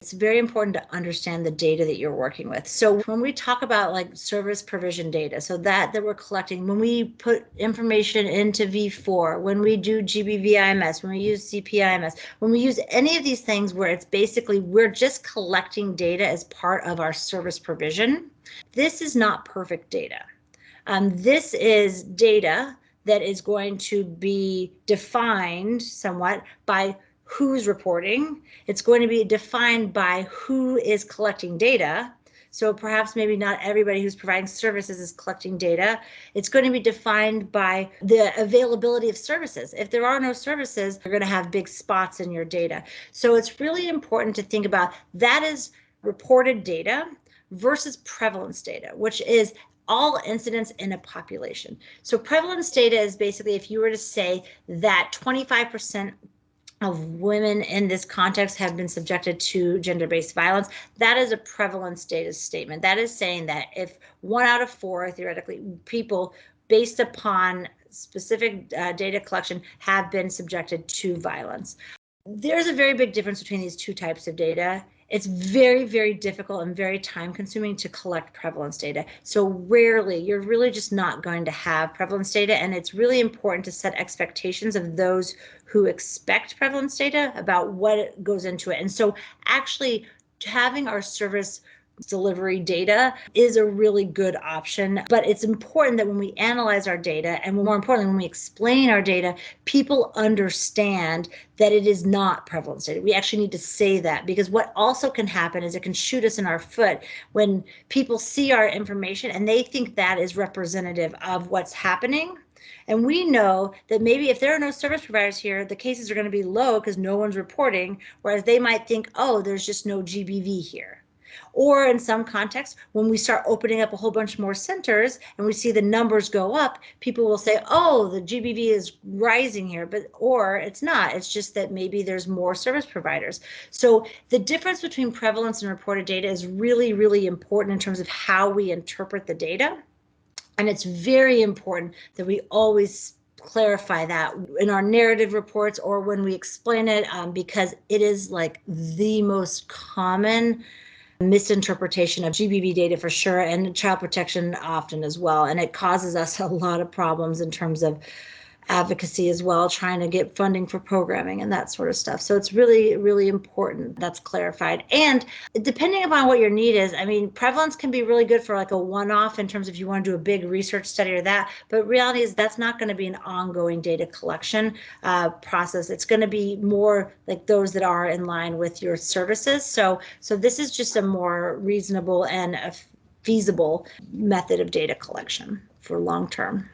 It's very important to understand the data that you're working with. So when we talk about like service provision data, so that we're collecting, when we put information into V4, when we do GBVIMS, when we use CPIMS, when we use any of these things where it's basically we're just collecting data as part of our service provision, this is not perfect data. This is data that is going to be defined somewhat by who's reporting. It's going to be defined by who is collecting data. So perhaps maybe not everybody who's providing services is collecting data. It's going to be defined by the availability of services. If there are no services, you're going to have big spots in your data. So it's really important to think about that is reported data versus prevalence data, which is all incidents in a population. So prevalence data is basically if you were to say that 25% of women in this context have been subjected to gender-based violence, that is a prevalence data statement. That is saying that if 1 out of 4, theoretically, people based upon specific data collection have been subjected to violence. There's a very big difference between these two types of data. It's very, very difficult and very time consuming to collect prevalence data. So rarely, you're really just not going to have prevalence data. And it's really important to set expectations of those who expect prevalence data about what goes into it. And so actually having our service delivery data is a really good option, but it's important that when we analyze our data and more importantly, when we explain our data, people understand that it is not prevalence data. We actually need to say that because what also can happen is it can shoot us in our foot when people see our information and they think that is representative of what's happening. And we know that maybe if there are no service providers here, the cases are going to be low because no one's reporting, whereas they might think, oh, there's just no GBV here. Or in some contexts, when we start opening up a whole bunch more centers and we see the numbers go up, people will say, oh, the GBV is rising here, or it's not. It's just that maybe there's more service providers. So the difference between prevalence and reported data is really, really important in terms of how we interpret the data. And it's very important that we always clarify that in our narrative reports or when we explain it, because it is like the most common misinterpretation of GBV data for sure, and child protection often as well. And it causes us a lot of problems in terms of advocacy as well, trying to get funding for programming and that sort of stuff. So it's really, really important that's clarified. And depending upon what your need is, I mean, prevalence can be really good for like a one-off in terms of if you want to do a big research study or that, but reality is that's not going to be an ongoing data collection process. It's going to be more like those that are in line with your services. So this is just a more reasonable and a feasible method of data collection for long term.